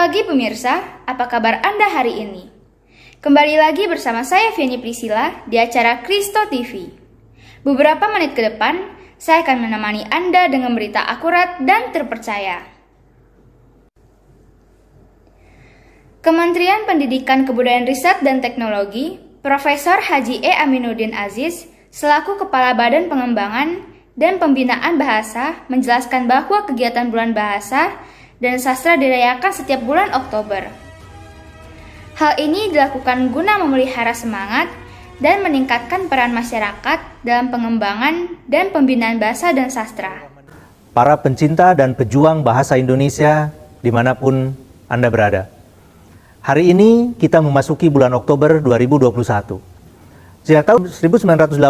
pagi pemirsa, apa kabar Anda hari ini? Kembali lagi bersama saya Viani Priscilla di acara Kristo TV. Beberapa menit ke depan, saya akan menemani Anda dengan berita akurat dan terpercaya. Kementerian Pendidikan Kebudayaan Riset dan Teknologi, Profesor Haji E. Aminuddin Aziz, selaku Kepala Badan Pengembangan dan Pembinaan Bahasa, menjelaskan bahwa kegiatan Bulan Bahasa dan Sastra dirayakan setiap bulan Oktober. Hal ini dilakukan guna memelihara semangat dan meningkatkan peran masyarakat dalam pengembangan dan pembinaan bahasa dan sastra. Para pencinta dan pejuang bahasa Indonesia dimanapun Anda berada. Hari ini kita memasuki bulan Oktober 2021. Sejak tahun 1980,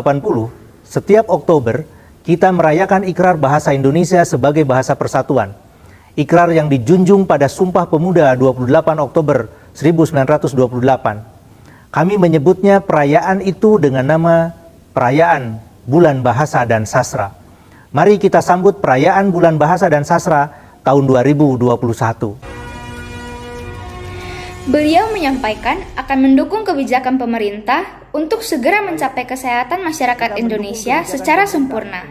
setiap Oktober kita merayakan Ikrar Bahasa Indonesia sebagai bahasa persatuan. Ikrar yang dijunjung pada Sumpah Pemuda 28 Oktober 1928. Kami menyebutnya perayaan itu dengan nama Perayaan Bulan Bahasa dan Sastra. Mari kita sambut perayaan Bulan Bahasa dan Sastra tahun 2021. Beliau menyampaikan akan mendukung kebijakan pemerintah untuk segera mencapai kesehatan masyarakat Indonesia secara sempurna.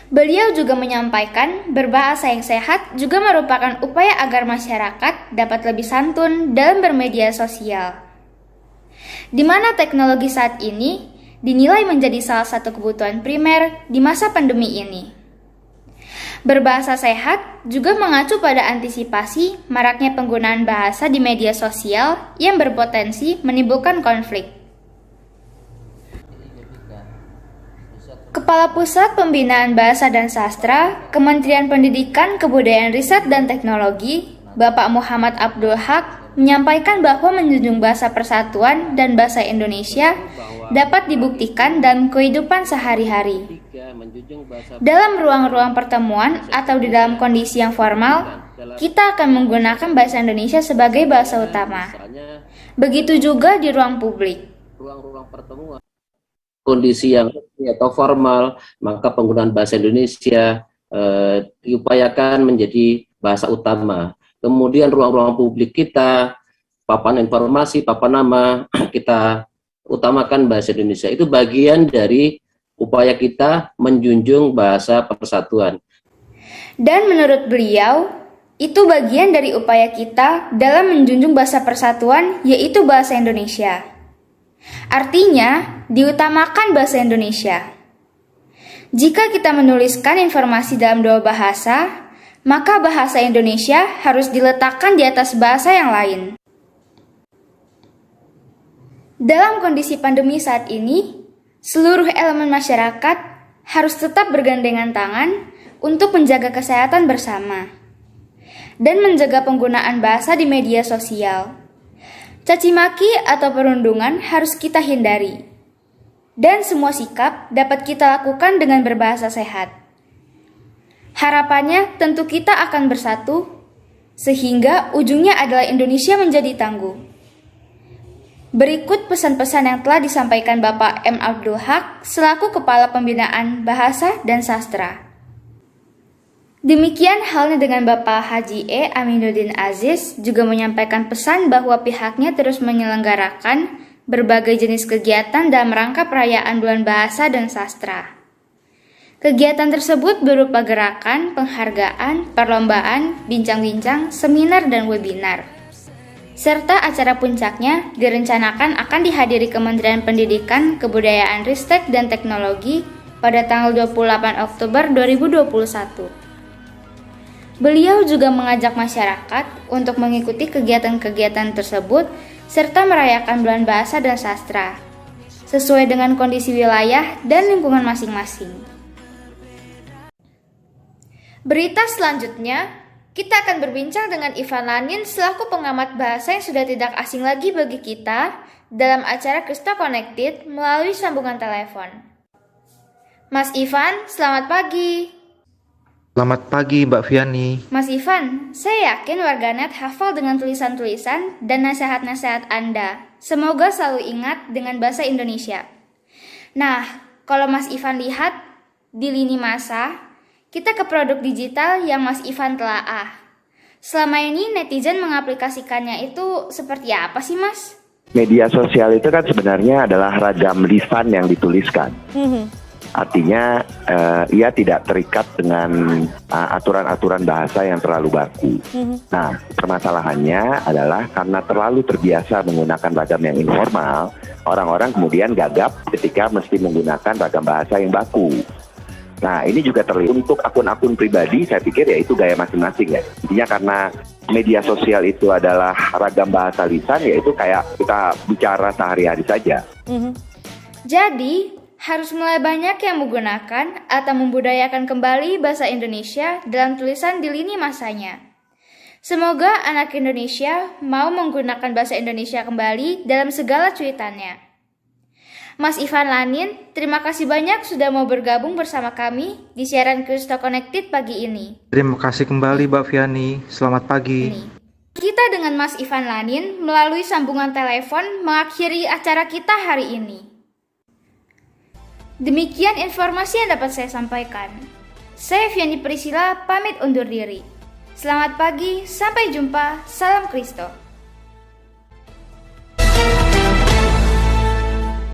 Beliau juga menyampaikan berbahasa yang sehat juga merupakan upaya agar masyarakat dapat lebih santun dalam bermedia sosial, di mana teknologi saat ini dinilai menjadi salah satu kebutuhan primer di masa pandemi ini. Berbahasa sehat juga mengacu pada antisipasi maraknya penggunaan bahasa di media sosial yang berpotensi menimbulkan konflik. Kepala Pusat Pembinaan Bahasa dan Sastra, Kementerian Pendidikan Kebudayaan Riset dan Teknologi, Bapak Muhammad Abdul Haq, menyampaikan bahwa menjunjung bahasa persatuan dan bahasa Indonesia dapat dibuktikan dalam kehidupan sehari-hari. Dalam ruang-ruang pertemuan atau di dalam kondisi yang formal, kita akan menggunakan bahasa Indonesia sebagai bahasa utama. Begitu juga di ruang publik. Ruang-ruang pertemuan, kondisi yang atau formal, maka penggunaan bahasa Indonesia diupayakan menjadi bahasa utama. Kemudian ruang-ruang publik kita, papan informasi, papan nama, kita utamakan bahasa Indonesia. Itu bagian dari upaya kita menjunjung bahasa persatuan. Dan menurut beliau, itu bagian dari upaya kita dalam menjunjung bahasa persatuan, yaitu bahasa Indonesia. Artinya, diutamakan bahasa Indonesia. Jika kita menuliskan informasi dalam dua bahasa, maka bahasa Indonesia harus diletakkan di atas bahasa yang lain. Dalam kondisi pandemi saat ini, seluruh elemen masyarakat harus tetap bergandengan tangan untuk menjaga kesehatan bersama dan menjaga penggunaan bahasa di media sosial. Caci maki atau perundungan harus kita hindari, dan semua sikap dapat kita lakukan dengan berbahasa sehat. Harapannya tentu kita akan bersatu, sehingga ujungnya adalah Indonesia menjadi tangguh. Berikut pesan-pesan yang telah disampaikan Bapak M. Abdul Haq selaku Kepala Pembinaan Bahasa dan Sastra. Demikian halnya dengan Bapak Haji E. Aminuddin Aziz juga menyampaikan pesan bahwa pihaknya terus menyelenggarakan berbagai jenis kegiatan dalam rangka perayaan Bulan Bahasa dan Sastra. Kegiatan tersebut berupa gerakan, penghargaan, perlombaan, bincang-bincang, seminar, dan webinar. Serta acara puncaknya direncanakan akan dihadiri Kementerian Pendidikan, Kebudayaan Ristek dan Teknologi pada tanggal 28 Oktober 2021. Beliau juga mengajak masyarakat untuk mengikuti kegiatan-kegiatan tersebut serta merayakan Bulan Bahasa dan Sastra sesuai dengan kondisi wilayah dan lingkungan masing-masing. Berita selanjutnya, kita akan berbincang dengan Ivan Lanin selaku pengamat bahasa yang sudah tidak asing lagi bagi kita dalam acara Kristo Connected melalui sambungan telepon. Mas Ivan, selamat pagi. Selamat pagi Mbak Viani. Mas Ivan, saya yakin warganet hafal dengan tulisan-tulisan dan nasihat-nasihat Anda. Semoga selalu ingat dengan bahasa Indonesia. Nah, kalau Mas Ivan lihat di lini masa, kita ke produk digital yang Mas Ivan telaah. Selama ini netizen mengaplikasikannya itu seperti apa sih, Mas? Media sosial itu kan sebenarnya adalah ragam lisan yang dituliskan. Artinya ia tidak terikat dengan aturan-aturan bahasa yang terlalu baku. Nah, permasalahannya adalah karena terlalu terbiasa menggunakan ragam yang informal, orang-orang kemudian gagap ketika mesti menggunakan ragam bahasa yang baku. Nah, ini juga terlihat untuk akun-akun pribadi, saya pikir ya itu gaya masing-masing ya. Intinya karena media sosial itu adalah ragam bahasa lisan, ya itu kayak kita bicara sehari-hari saja. Jadi, harus mulai banyak yang menggunakan atau membudayakan kembali bahasa Indonesia dalam tulisan di lini masanya. Semoga anak Indonesia mau menggunakan bahasa Indonesia kembali dalam segala cuitannya. Mas Ivan Lanin, terima kasih banyak sudah mau bergabung bersama kami di siaran Kristo Connected pagi ini. Terima kasih kembali Mbak Viani. Selamat pagi. Kita dengan Mas Ivan Lanin melalui sambungan telepon mengakhiri acara kita hari ini. Demikian informasi yang dapat saya sampaikan. Saya Viani Priscilla pamit undur diri. Selamat pagi, sampai jumpa, salam Kristo.